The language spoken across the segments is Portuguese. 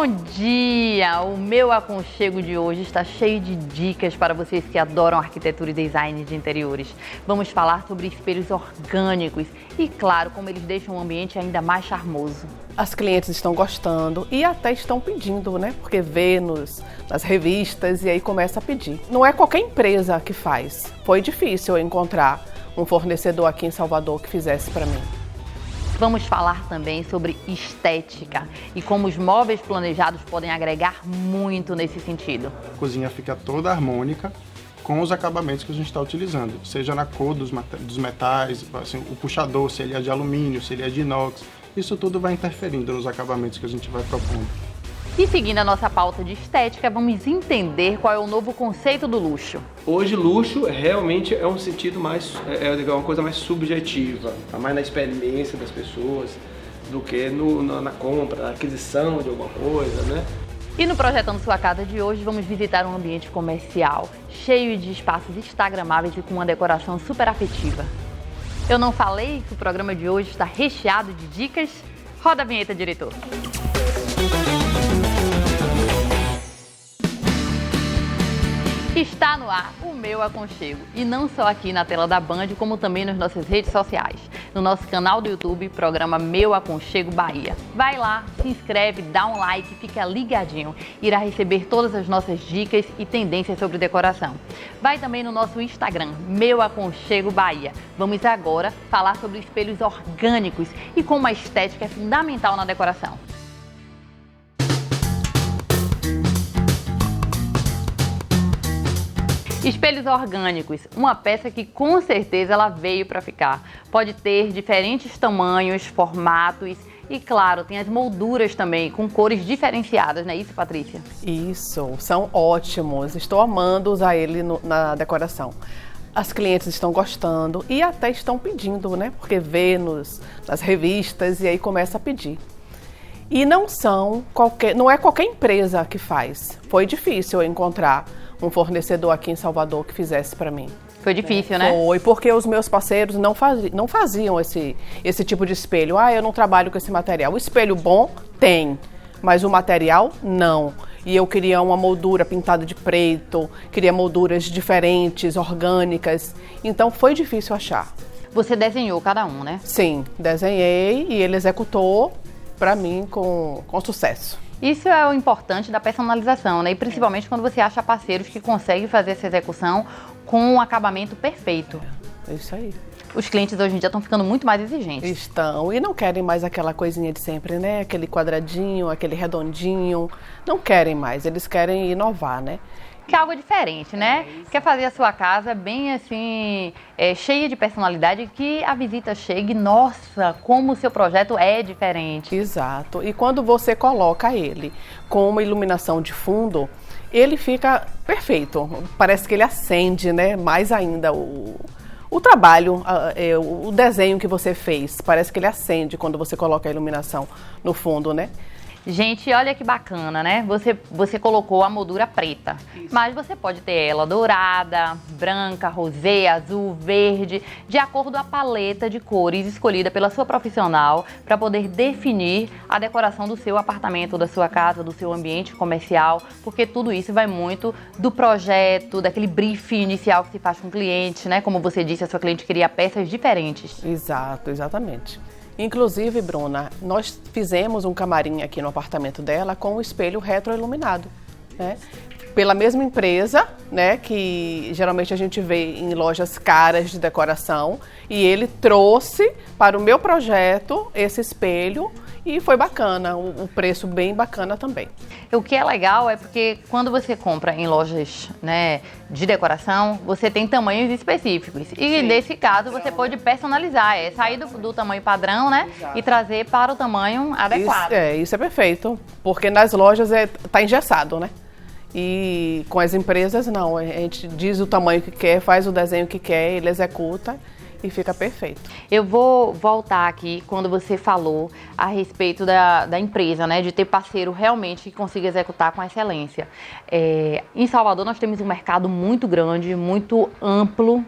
Bom dia! O meu aconchego de hoje está cheio de dicas para vocês que adoram arquitetura e design de interiores. Vamos falar sobre espelhos orgânicos e, claro, como eles deixam o ambiente ainda mais charmoso. As clientes estão gostando e até estão pedindo, né? Porque vê nas revistas e aí começa a pedir. Não é qualquer empresa que faz. Foi difícil eu encontrar um fornecedor aqui em Salvador que fizesse para mim. Vamos falar também sobre estética e como os móveis planejados podem agregar muito nesse sentido. A cozinha fica toda harmônica com os acabamentos que a gente está utilizando, seja na cor dos metais, assim, o puxador, se ele é de alumínio, se ele é de inox, isso tudo vai interferindo nos acabamentos que a gente vai propondo. E seguindo a nossa pauta de estética, vamos entender qual é o novo conceito do luxo. Hoje, luxo realmente é um sentido mais, é uma coisa mais subjetiva, tá mais na experiência das pessoas do que na compra, na aquisição de alguma coisa, né? E no Projetando Sua Casa de hoje, vamos visitar um ambiente comercial, cheio de espaços instagramáveis e com uma decoração super afetiva. Eu não falei que o programa de hoje está recheado de dicas? Roda a vinheta, diretor! Está no ar o meu aconchego, e não só aqui na tela da Band, como também nas nossas redes sociais. No nosso canal do YouTube, programa Meu Aconchego Bahia. Vai lá, se inscreve, dá um like, fica ligadinho. Irá receber todas as nossas dicas e tendências sobre decoração. Vai também no nosso Instagram, Meu Aconchego Bahia. Vamos agora falar sobre espelhos orgânicos e como a estética é fundamental na decoração. Espelhos orgânicos, uma peça que com certeza ela veio para ficar. Pode ter diferentes tamanhos, formatos e, claro, tem as molduras também, com cores diferenciadas, não é isso, Patrícia? Isso, são ótimos. Estou amando usar ele na decoração. As clientes estão gostando e até estão pedindo, né? Porque vê nas revistas e aí começa a pedir. E não é qualquer empresa que faz. Foi difícil eu encontrar um fornecedor aqui em Salvador que fizesse para mim. Foi difícil, né? Foi, porque os meus parceiros não faziam esse tipo de espelho. Eu não trabalho com esse material. O espelho bom tem, mas o material não. E eu queria uma moldura pintada de preto, queria molduras diferentes, orgânicas. Então foi difícil achar. Você desenhou cada um, né? Sim, desenhei e ele executou para mim com sucesso. Isso é o importante da personalização, né? E principalmente quando você acha parceiros que conseguem fazer essa execução com um acabamento perfeito. É isso aí. Os clientes hoje em dia estão ficando muito mais exigentes. Estão, e não querem mais aquela coisinha de sempre, né? Aquele quadradinho, aquele redondinho. Não querem mais, eles querem inovar, né? Que é algo diferente, né? Quer fazer a sua casa bem assim, cheia de personalidade, que a visita chegue, nossa, como o seu projeto é diferente. Exato. E quando você coloca ele com uma iluminação de fundo, ele fica perfeito. Parece que ele acende, né? Mais ainda o trabalho, o desenho que você fez. Parece que ele acende quando você coloca a iluminação no fundo, né? Gente, olha que bacana, né? Você colocou a moldura preta, mas você pode ter ela dourada, branca, rosé, azul, verde, de acordo com a paleta de cores escolhida pela sua profissional para poder definir a decoração do seu apartamento, da sua casa, do seu ambiente comercial, porque tudo isso vai muito do projeto, daquele briefing inicial que se faz com o cliente, né? Como você disse, a sua cliente queria peças diferentes. Exato, exatamente. Inclusive, Bruna, nós fizemos um camarim aqui no apartamento dela com um espelho retroiluminado, né? Pela mesma empresa, né, que geralmente a gente vê em lojas caras de decoração, e ele trouxe para o meu projeto esse espelho e foi bacana, o preço bem bacana também. O que é legal é porque quando você compra em lojas, né, de decoração, você tem tamanhos específicos. E sim, nesse caso você pode personalizar, sair do tamanho padrão, né? Exato. E trazer para o tamanho adequado. Isso é perfeito, porque nas lojas tá engessado, né? E com as empresas não, a gente diz o tamanho que quer, faz o desenho que quer, ele executa e fica perfeito. Eu vou voltar aqui quando você falou a respeito da empresa, né, de ter parceiro realmente que consiga executar com excelência. Em Salvador nós temos um mercado muito grande, muito amplo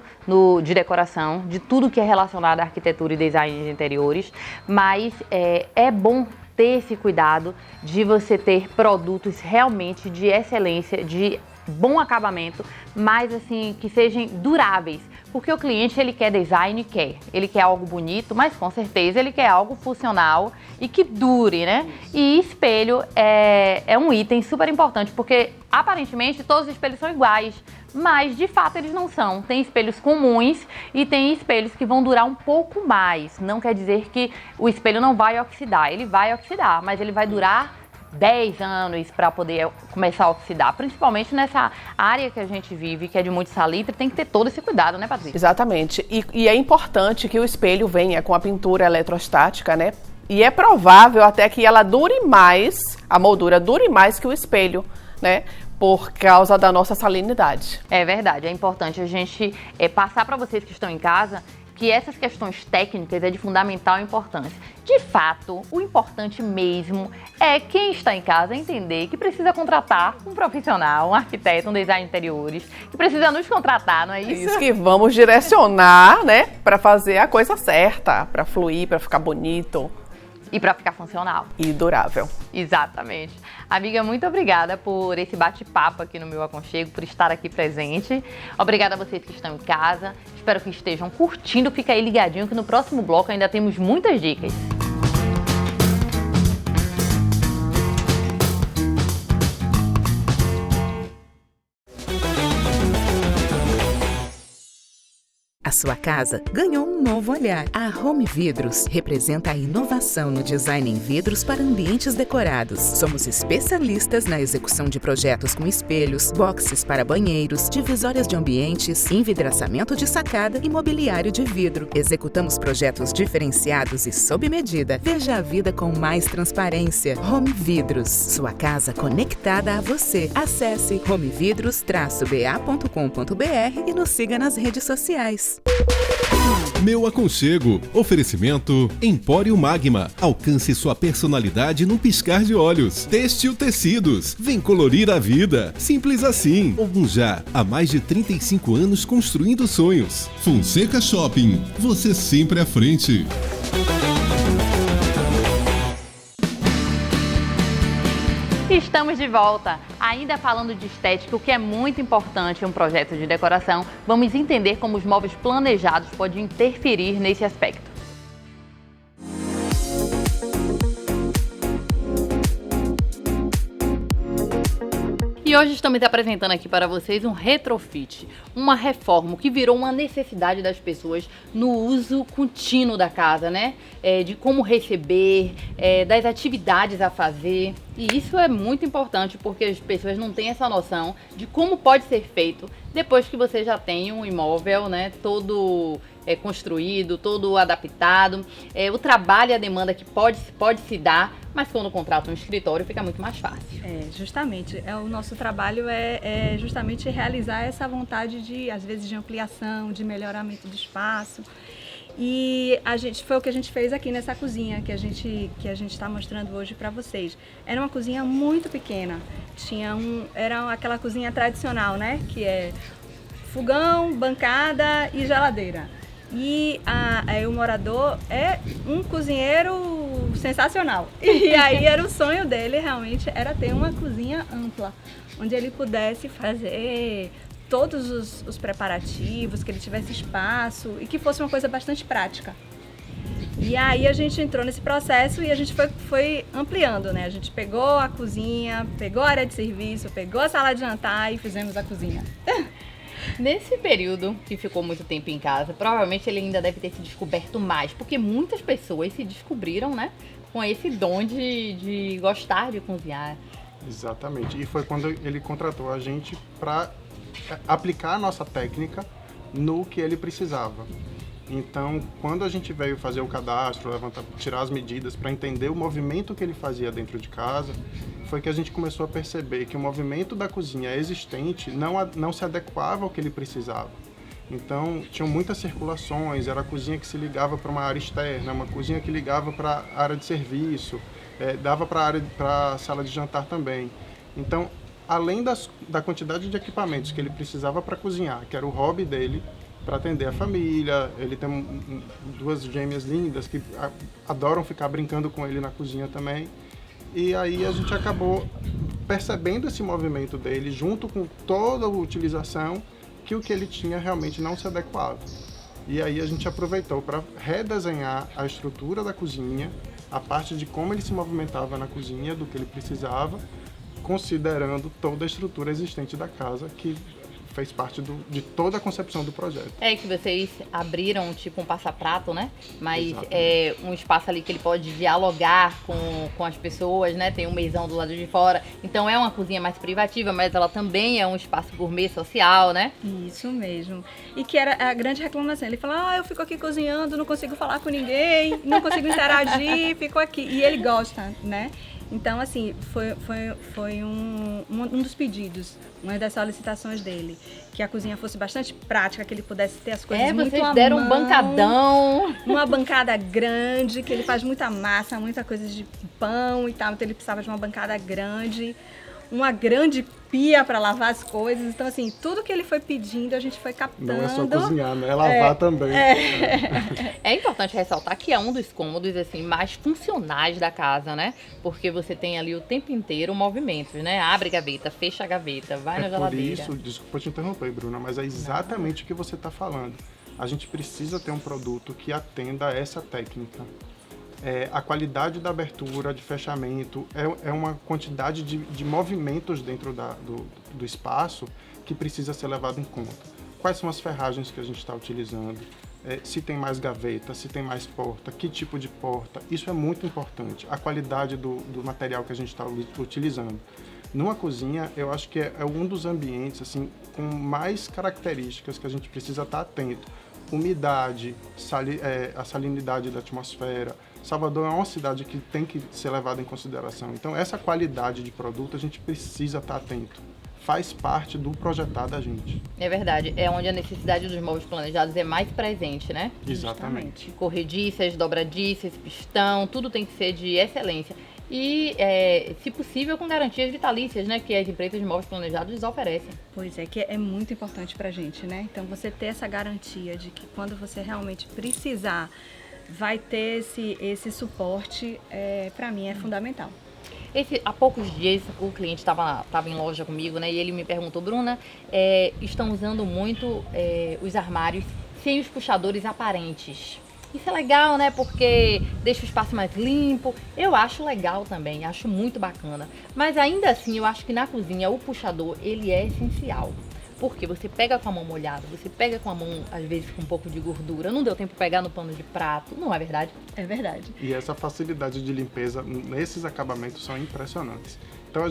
de decoração, de tudo que é relacionado à arquitetura e design de interiores, mas é bom ter esse cuidado de você ter produtos realmente de excelência, de bom acabamento, mas assim, que sejam duráveis. Porque o cliente, ele quer design, ele quer algo bonito, mas com certeza ele quer algo funcional e que dure, né? E espelho é um item super importante, porque aparentemente todos os espelhos são iguais, mas de fato eles não são. Tem espelhos comuns e tem espelhos que vão durar um pouco mais. Não quer dizer que o espelho não vai oxidar, ele vai oxidar, mas ele vai durar 10 anos para poder começar a oxidar, principalmente nessa área que a gente vive, que é de muito salitre, tem que ter todo esse cuidado, né, Patrícia? Exatamente. E é importante que o espelho venha com a pintura eletrostática, né? E é provável até que ela dure mais, a moldura dure mais que o espelho, né? Por causa da nossa salinidade. É verdade, é importante a gente passar para vocês que estão em casa que essas questões técnicas é de fundamental importância. De fato, o importante mesmo é quem está em casa entender que precisa contratar um profissional, um arquiteto, um design de interiores, que precisa nos contratar, não é isso? Isso que vamos direcionar, né, para fazer a coisa certa, para fluir, para ficar bonito. E para ficar funcional. E durável. Exatamente. Amiga, muito obrigada por esse bate-papo aqui no Meu Aconchego, por estar aqui presente. Obrigada a vocês que estão em casa. Espero que estejam curtindo. Fica aí ligadinho que no próximo bloco ainda temos muitas dicas. A sua casa ganhou um novo olhar. A Home Vidros representa a inovação no design em vidros para ambientes decorados. Somos especialistas na execução de projetos com espelhos, boxes para banheiros, divisórias de ambientes, envidraçamento de sacada e mobiliário de vidro. Executamos projetos diferenciados e sob medida. Veja a vida com mais transparência. Home Vidros, sua casa conectada a você. Acesse homevidros-ba.com.br e nos siga nas redes sociais. Meu Aconchego. Oferecimento Empório Magma. Alcance sua personalidade num piscar de olhos. Têxtil Tecidos. Vem colorir a vida. Simples assim. Já há mais de 35 anos construindo sonhos. Fonseca Shopping. Você sempre à frente. Estamos de volta, ainda falando de estética, o que é muito importante em um projeto de decoração. Vamos entender como os móveis planejados podem interferir nesse aspecto. E hoje estamos apresentando aqui para vocês um retrofit, uma reforma que virou uma necessidade das pessoas no uso contínuo da casa, né? De como receber, das atividades a fazer. E isso é muito importante porque as pessoas não têm essa noção de como pode ser feito depois que você já tem um imóvel, né, todo construído, todo adaptado. O trabalho e a demanda que pode se dar, mas quando contrata um escritório fica muito mais fácil. Justamente. O nosso trabalho é justamente realizar essa vontade de, às vezes, de ampliação, de melhoramento do espaço. E foi o que a gente fez aqui nessa cozinha que a gente está mostrando hoje para vocês. Era uma cozinha muito pequena. Era aquela cozinha tradicional, né? Que é fogão, bancada e geladeira. E o morador é um cozinheiro sensacional. E aí era o sonho dele, realmente, era ter uma cozinha ampla, onde ele pudesse fazer todos os preparativos, que ele tivesse espaço e que fosse uma coisa bastante prática. E aí a gente entrou nesse processo e a gente foi ampliando, né? A gente pegou a cozinha, pegou a área de serviço, pegou a sala de jantar e fizemos a cozinha. Nesse período que ficou muito tempo em casa, provavelmente ele ainda deve ter se descoberto mais, porque muitas pessoas se descobriram, né, com esse dom de gostar de cozinhar. Exatamente. E foi quando ele contratou a gente para aplicar a nossa técnica no que ele precisava. Então, quando a gente veio fazer o cadastro, tirar as medidas para entender o movimento que ele fazia dentro de casa, foi que a gente começou a perceber que o movimento da cozinha existente não se adequava ao que ele precisava. Então, tinham muitas circulações, era a cozinha que se ligava para uma área externa, uma cozinha que ligava para a área de serviço, dava para a sala de jantar também. Então, além da quantidade de equipamentos que ele precisava para cozinhar, que era o hobby dele, para atender a família. Ele tem duas gêmeas lindas que adoram ficar brincando com ele na cozinha também. E aí a gente acabou percebendo esse movimento dele, junto com toda a utilização, que o que ele tinha realmente não se adequava. E aí a gente aproveitou para redesenhar a estrutura da cozinha, a parte de como ele se movimentava na cozinha, do que ele precisava, considerando toda a estrutura existente da casa, que fez parte de toda a concepção do projeto. É que vocês abriram tipo um passaprato, né? Mas Exatamente. é um espaço ali que ele pode dialogar com as pessoas, né? Tem um mesão do lado de fora. Então é uma cozinha mais privativa, mas ela também é um espaço gourmet social, né? Isso mesmo. E que era a grande reclamação. Ele falou, eu fico aqui cozinhando, não consigo falar com ninguém, não consigo interagir, fico aqui. E ele gosta, né? Então, assim, foi um dos pedidos, uma das solicitações dele, que a cozinha fosse bastante prática, que ele pudesse ter as coisas muito vocês à deram mão, um bancadão. uma bancada grande, que ele faz muita massa, muita coisa de pão e tal, então ele precisava de uma bancada grande, uma grande pia para lavar as coisas. Então, assim, tudo que ele foi pedindo, a gente foi captando. Não é só cozinhar, né? É lavar também. É importante ressaltar que é um dos cômodos assim mais funcionais da casa, né? Porque você tem ali o tempo inteiro movimentos, né? Abre gaveta, fecha a gaveta, vai na geladeira. Por isso, desculpa te interromper, Bruna, mas é exatamente o que você está falando. A gente precisa ter um produto que atenda a essa técnica. A qualidade da abertura, de fechamento, é uma quantidade de movimentos dentro do espaço que precisa ser levado em conta. Quais são as ferragens que a gente está utilizando? Se tem mais gaveta, se tem mais porta, que tipo de porta, isso é muito importante. A qualidade do material que a gente está utilizando. Numa cozinha, eu acho que é um dos ambientes assim, com mais características que a gente precisa estar atento. Umidade, a salinidade da atmosfera. Salvador é uma cidade que tem que ser levada em consideração. Então, essa qualidade de produto a gente precisa estar atento. Faz parte do projetar da gente. É verdade, é onde a necessidade dos móveis planejados é mais presente, né? Exatamente. Corrediças, dobradiças, pistão, tudo tem que ser de excelência. E, se possível, com garantias vitalícias, né? Que as empresas de móveis planejados oferecem. Pois é, que é muito importante pra gente, né? Então, você ter essa garantia de que quando você realmente precisar, vai ter esse suporte, para mim, é fundamental. Há poucos dias o cliente estava em loja comigo, né? E ele me perguntou, Bruna, estão usando muito os armários sem os puxadores aparentes. Isso é legal, né? Porque deixa o espaço mais limpo. Eu acho legal também, acho muito bacana. Mas ainda assim, eu acho que na cozinha o puxador, ele é essencial. Porque você pega com a mão molhada, você pega com a mão, às vezes, com um pouco de gordura. Não deu tempo de pegar no pano de prato, não é verdade? É verdade. E essa facilidade de limpeza nesses acabamentos são impressionantes. Então,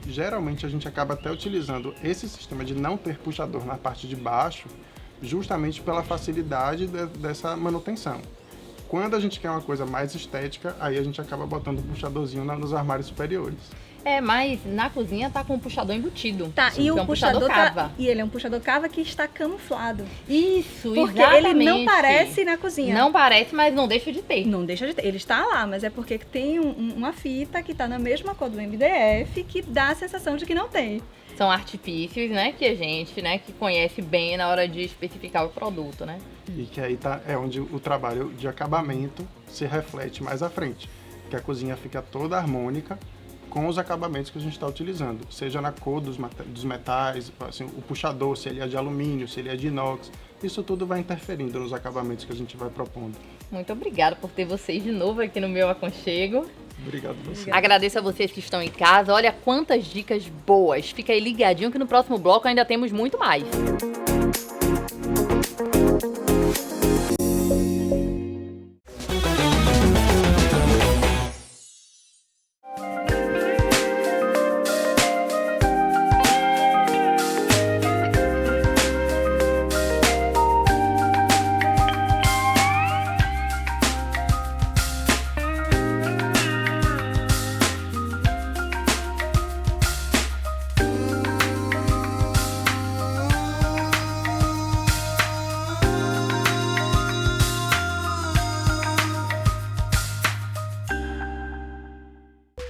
geralmente, a gente acaba até utilizando esse sistema de não ter puxador na parte de baixo, justamente pela facilidade dessa manutenção. Quando a gente quer uma coisa mais estética, aí a gente acaba botando um puxadorzinho nos armários superiores. Mas na cozinha tá com o puxador embutido. Tá, e o é um puxador cava. E ele é um puxador cava que está camuflado. Isso, porque exatamente. Ele não parece na cozinha. Não parece, mas não deixa de ter. Não deixa de ter. Ele está lá, mas é porque tem uma fita que está na mesma cor do MDF que dá a sensação de que não tem. São artifícios, né, que a gente, né, que conhece bem na hora de especificar o produto, né? E que aí é onde o trabalho de acabamento se reflete mais à frente. Que a cozinha fica toda harmônica com os acabamentos que a gente está utilizando. Seja na cor dos metais, assim, o puxador, se ele é de alumínio, se ele é de inox. Isso tudo vai interferindo nos acabamentos que a gente vai propondo. Muito obrigada por ter vocês de novo aqui no meu aconchego. Obrigado a você. Agradeço a vocês que estão em casa. Olha quantas dicas boas. Fica aí ligadinho que no próximo bloco ainda temos muito mais.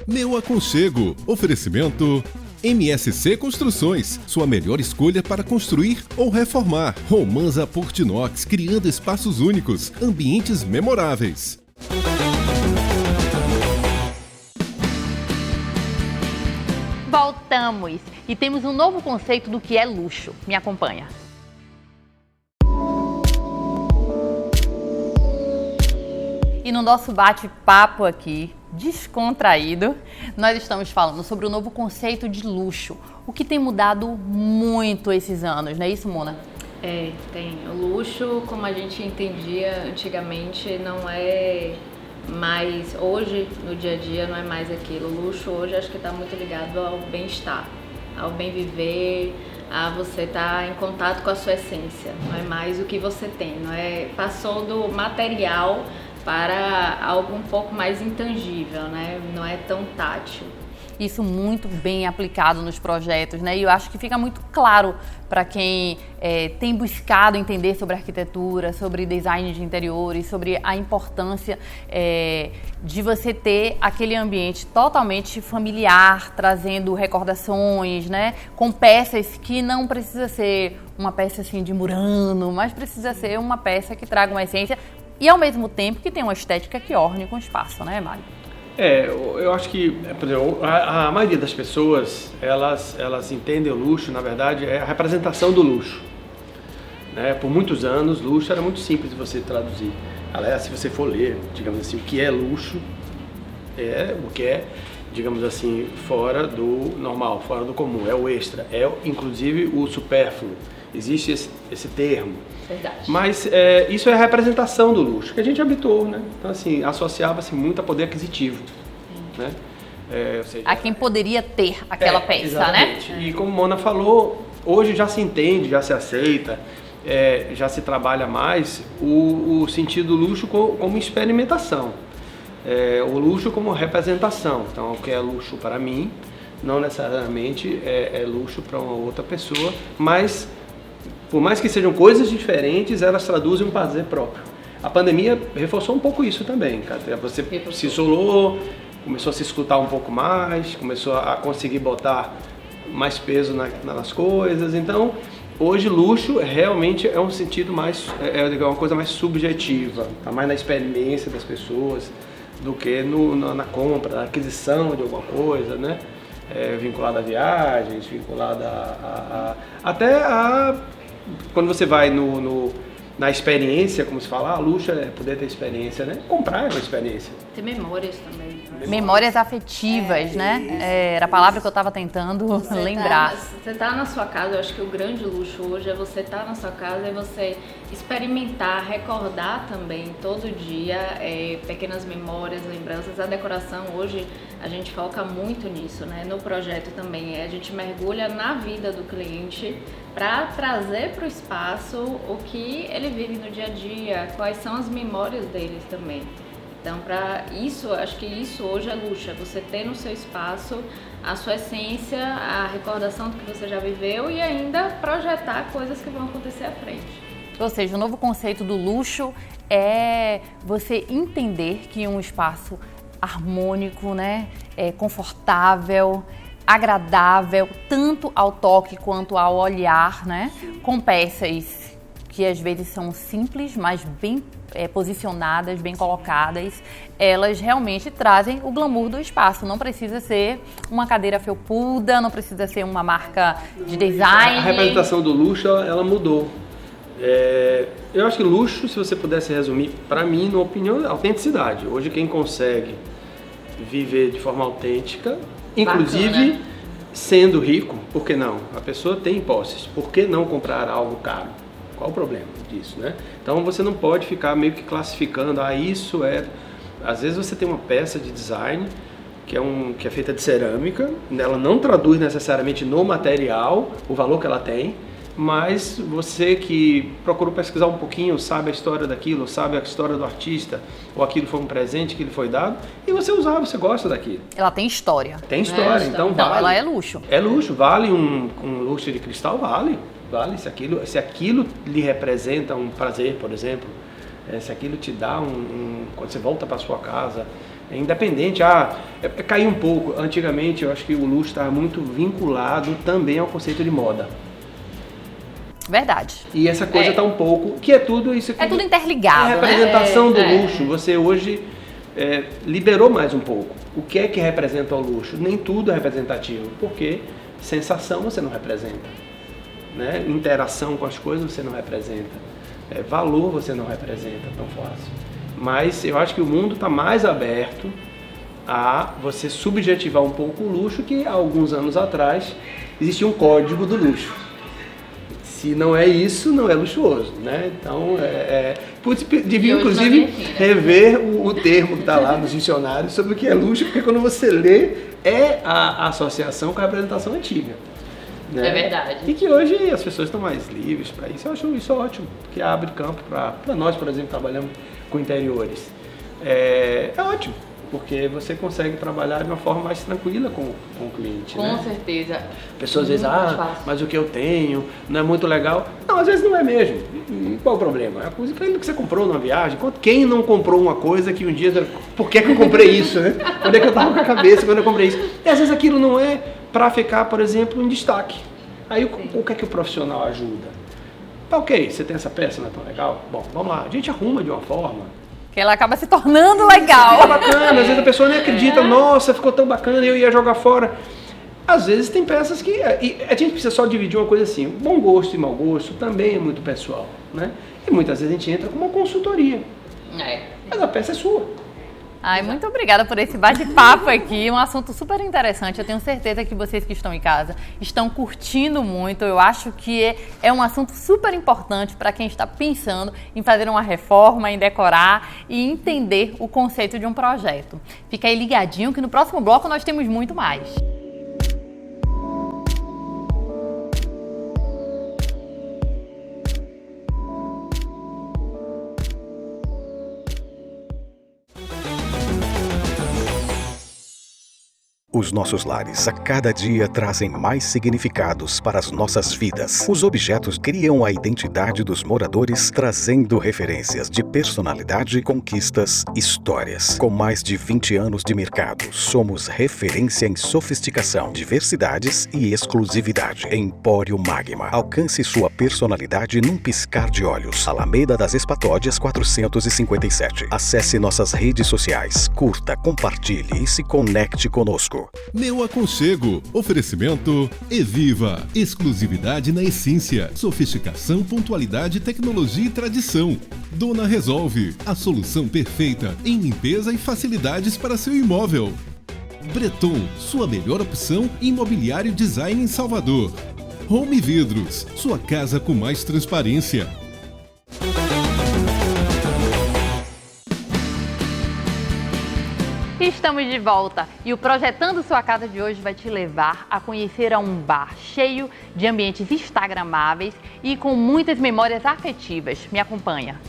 Meu aconchego. Oferecimento MSC Construções, sua melhor escolha para construir ou reformar. Romanza Portinox, criando espaços únicos, ambientes memoráveis. Voltamos e temos um novo conceito do que é luxo. Me acompanha. E no nosso bate-papo aqui, descontraído, nós estamos falando sobre o novo conceito de luxo, o que tem mudado muito esses anos, não é isso, Mona? Tem. O luxo, como a gente entendia antigamente, não é mais, hoje, no dia a dia, não é mais aquilo. O luxo hoje acho que está muito ligado ao bem-estar, ao bem viver, a você estar em contato com a sua essência. Não é mais o que você tem, passou do material para algo um pouco mais intangível, né? Não é tão tátil. Isso muito bem aplicado nos projetos, né? E eu acho que fica muito claro para quem tem buscado entender sobre arquitetura, sobre design de interiores, sobre a importância de você ter aquele ambiente totalmente familiar, trazendo recordações, né? Com peças que não precisa ser uma peça assim de Murano, mas precisa ser uma peça que traga uma essência e ao mesmo tempo que tem uma estética que orne com o espaço, né, Mário? Eu acho que, por exemplo, a maioria das pessoas, elas entendem o luxo, na verdade, é a representação do luxo. Né? Por muitos anos, luxo era muito simples de você traduzir. Aliás, se você for ler, digamos assim, o que é luxo, é o que é, digamos assim, fora do normal, fora do comum, é o extra, é inclusive o supérfluo. Existe esse termo. Verdade. Mas isso é a representação do luxo, que a gente habituou, né? Então, assim, associava-se muito a poder aquisitivo, né? Ou seja, a quem poderia ter aquela peça, exatamente, né? E como Mona falou, hoje já se entende, já se aceita, já se trabalha mais o sentido do luxo como experimentação, o luxo como representação. Então, o que é luxo para mim, não necessariamente é luxo para uma outra pessoa, mas por mais que sejam coisas diferentes, elas traduzem um prazer próprio. A pandemia reforçou um pouco isso também, cara. Você se isolou, começou a se escutar um pouco mais, começou a conseguir botar mais peso nas coisas. Então, hoje luxo realmente é um sentido mais, é uma coisa mais subjetiva, tá mais na experiência das pessoas do que na compra, na aquisição de alguma coisa, né? Vinculada a viagens, vinculada até a quando você vai na experiência, como se fala, luxo é poder ter experiência, né? Comprar é uma experiência. Ter memórias também. Memórias afetivas, né? Era a palavra que eu estava tentando lembrar. Você tá na sua casa, eu acho que o grande luxo hoje é você estar na sua casa e você experimentar, recordar também todo dia pequenas memórias, lembranças. A decoração hoje a gente foca muito nisso, né? No projeto também a gente mergulha na vida do cliente para trazer para o espaço o que ele vive no dia a dia, quais são as memórias deles também. Então, para isso, acho que isso hoje é luxo, é você ter no seu espaço a sua essência, a recordação do que você já viveu e ainda projetar coisas que vão acontecer à frente. Ou seja, o novo conceito do luxo é você entender que um espaço harmônico, né, confortável, agradável, tanto ao toque quanto ao olhar, né, com peças que às vezes são simples, mas bem posicionadas, bem colocadas, elas realmente trazem o glamour do espaço. Não precisa ser uma cadeira felpuda, não precisa ser uma marca de design. A representação do luxo, ela mudou. Eu acho que luxo, se você pudesse resumir, para mim, na opinião, é autenticidade. Hoje quem consegue viver de forma autêntica, inclusive bacana, sendo rico, por que não? A pessoa tem posses, por que não comprar algo caro? Qual o problema disso, né? Então você não pode ficar meio que classificando, isso é... Às vezes você tem uma peça de design que é feita de cerâmica, ela não traduz necessariamente no material o valor que ela tem, mas você que procurou pesquisar um pouquinho, sabe a história daquilo, sabe a história do artista, ou aquilo foi um presente que lhe foi dado, e você usar, você gosta daquilo. Ela tem história. Tem história, então vale. Ela é luxo. É luxo, vale um luxo de cristal, vale. Se aquilo lhe representa um prazer, por exemplo, se aquilo te dá quando você volta para sua casa, É independente, caiu um pouco. Antigamente eu acho que o luxo estava muito vinculado também ao conceito de moda. Verdade. E essa coisa está um pouco, que é tudo isso aqui. É tudo interligado, a representação do né? luxo, você hoje liberou mais um pouco. O que é que representa o luxo? Nem tudo é representativo, porque sensação você não representa, né? Interação com as coisas você não representa, valor você não representa tão fácil. Mas eu acho que o mundo está mais aberto a você subjetivar um pouco o luxo, que há alguns anos atrás existia um código do luxo. Se não é isso, não é luxuoso, né? Então, devia inclusive rever o termo que está lá nos dicionários sobre o que é luxo, porque quando você lê, é a associação com a representação antiga. Né? É verdade. E que hoje as pessoas estão mais livres para isso. Eu acho isso ótimo, que abre campo para nós, por exemplo, que trabalhamos com interiores. É ótimo, porque você consegue trabalhar de uma forma mais tranquila com o cliente. Com né? certeza. Pessoas às vezes, mas o que eu tenho não é muito legal. Não, às vezes não é mesmo. E qual o problema? É a coisa que você comprou numa viagem. Quem não comprou uma coisa que um dia... Por que eu comprei isso, né? Onde é que eu estava com a cabeça quando eu comprei isso? E às vezes aquilo não é para ficar, por exemplo, em destaque. Aí o que é que o profissional ajuda? Ok, você tem essa peça, não é tão legal? Bom, vamos lá. A gente arruma de uma forma... Que ela acaba se tornando legal. É bacana, às vezes a pessoa nem acredita, nossa, ficou tão bacana, eu ia jogar fora. Às vezes tem peças que... E a gente precisa só dividir uma coisa assim, bom gosto e mau gosto também é muito pessoal, né? E muitas vezes a gente entra com uma consultoria. Mas a peça é sua. Ai, muito obrigada por esse bate-papo aqui, um assunto super interessante. Eu tenho certeza que vocês que estão em casa estão curtindo muito. Eu acho que é um assunto super importante para quem está pensando em fazer uma reforma, em decorar e entender o conceito de um projeto. Fica aí ligadinho que no próximo bloco nós temos muito mais. Os nossos lares a cada dia trazem mais significados para as nossas vidas. Os objetos criam a identidade dos moradores, trazendo referências de personalidade, conquistas, histórias. Com mais de 20 anos de mercado, somos referência em sofisticação, diversidades e exclusividade. Empório Magma. Alcance sua personalidade num piscar de olhos. Alameda das Espatódias 457. Acesse nossas redes sociais, curta, compartilhe e se conecte conosco. Meu Aconchego. Oferecimento Eviva. Exclusividade na essência. Sofisticação, pontualidade, tecnologia e tradição. Dona Resolve. A solução perfeita em limpeza e facilidades para seu imóvel. Breton. Sua melhor opção em imobiliário design em Salvador. Home Vidros. Sua casa com mais transparência. Estamos de volta e o Projetando Sua Casa de hoje vai te levar a conhecer um bar cheio de ambientes instagramáveis e com muitas memórias afetivas. Me acompanha.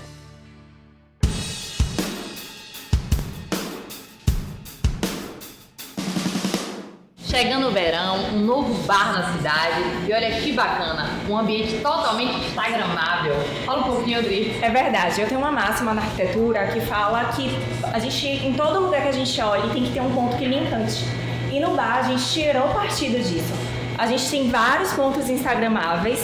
Chegando o verão, um novo bar na cidade e olha que bacana, um ambiente totalmente instagramável. Fala um pouquinho, Adri. É verdade, eu tenho uma máxima na arquitetura que fala que a gente, em todo lugar que a gente olha, tem que ter um ponto que lhe encante. E no bar a gente tirou partido disso. A gente tem vários pontos instagramáveis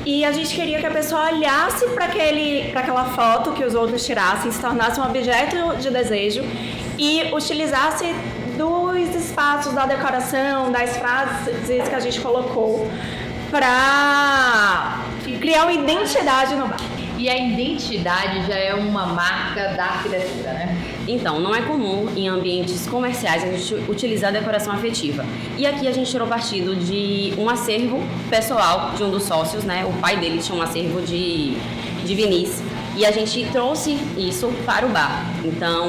e a gente queria que a pessoa olhasse para aquela foto que os outros tirassem, se tornasse um objeto de desejo e utilizasse dos espaços, da decoração, das frases que a gente colocou para criar uma identidade no bar. E a identidade já é uma marca da arquitetura, né? Então, não é comum em ambientes comerciais a gente utilizar a decoração afetiva. E aqui a gente tirou partido de um acervo pessoal de um dos sócios, né? O pai dele tinha um acervo de vinis. E a gente trouxe isso para o bar. Então,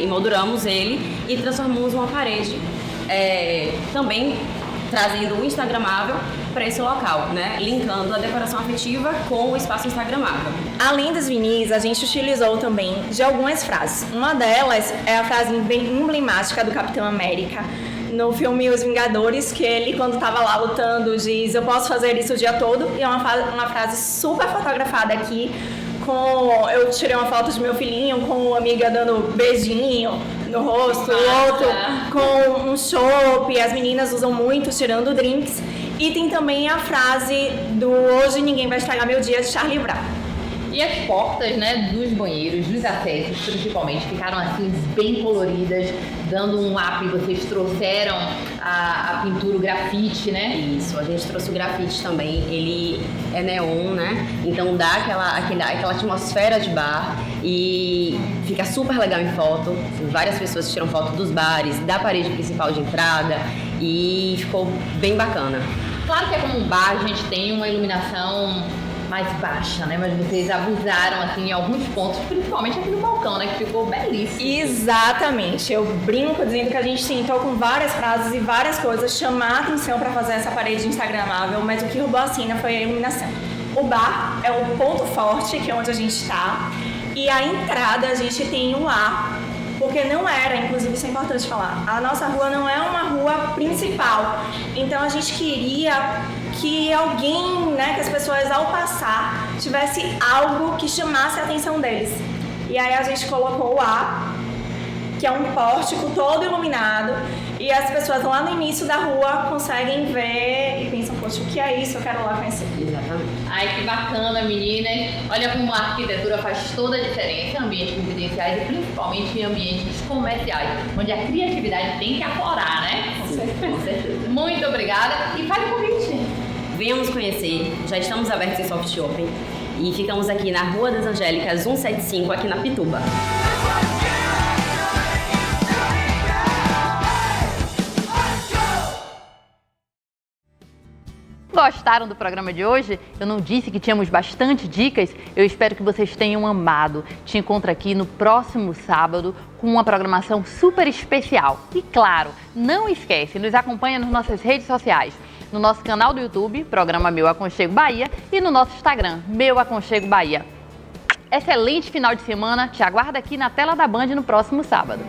emolduramos ele e transformamos uma parede, também trazendo o instagramável para esse local, né? Linkando a decoração afetiva com o espaço instagramável. Além dos vinis, a gente utilizou também de algumas frases. Uma delas é a frase emblemática do Capitão América, no filme Os Vingadores, que ele, quando estava lá lutando, diz: eu posso fazer isso o dia todo. E é uma frase super fotografada aqui. Eu tirei uma foto de meu filhinho com uma amiga dando beijinho no rosto, o outro com um chopp, as meninas usam muito tirando drinks. E tem também a frase do hoje ninguém vai estragar meu dia, de Charlie Brown. E as portas, né, dos banheiros, dos acessos, principalmente, ficaram assim bem coloridas, dando um up. Vocês trouxeram a pintura, o grafite, né? Isso, a gente trouxe o grafite também. Ele é neon, né? Então dá aquela atmosfera de bar e fica super legal em foto. Várias pessoas tiram foto dos bares, da parede principal de entrada e ficou bem bacana. Claro que é como um bar, a gente tem uma iluminação mais baixa, né? Mas vocês abusaram, assim, em alguns pontos, principalmente aqui no balcão, né? Que ficou belíssimo. Exatamente. Eu brinco dizendo que a gente tentou com várias frases e várias coisas chamar a atenção para fazer essa parede instagramável, mas o que roubou a cena foi a iluminação. O bar é o ponto forte, que é onde a gente está, e a entrada a gente tem um ar, porque não era, inclusive isso é importante falar, a nossa rua não é uma rua principal, então a gente queria que alguém, né, que as pessoas ao passar tivesse algo que chamasse a atenção deles. E aí a gente colocou o ar, que é um pórtico todo iluminado, e as pessoas lá no início da rua conseguem ver e pensam, poxa, o que é isso? Eu quero lá conhecer. Exatamente. Ai, que bacana, meninas. Olha como a arquitetura faz toda a diferença em ambientes residenciais e principalmente em ambientes comerciais, onde a criatividade tem que aflorar, né? Com certeza. Muito obrigada e faz o convite. Venham nos conhecer, já estamos abertos em soft shopping e ficamos aqui na Rua das Angélicas 175, aqui na Pituba. Gostaram do programa de hoje? Eu não disse que tínhamos bastante dicas? Eu espero que vocês tenham amado. Te encontro aqui no próximo sábado com uma programação super especial. E claro, não esquece, nos acompanha nas nossas redes sociais. No nosso canal do YouTube, programa Meu Aconchego Bahia, e no nosso Instagram, Meu Aconchego Bahia. Excelente final de semana, te aguardo aqui na tela da Band no próximo sábado.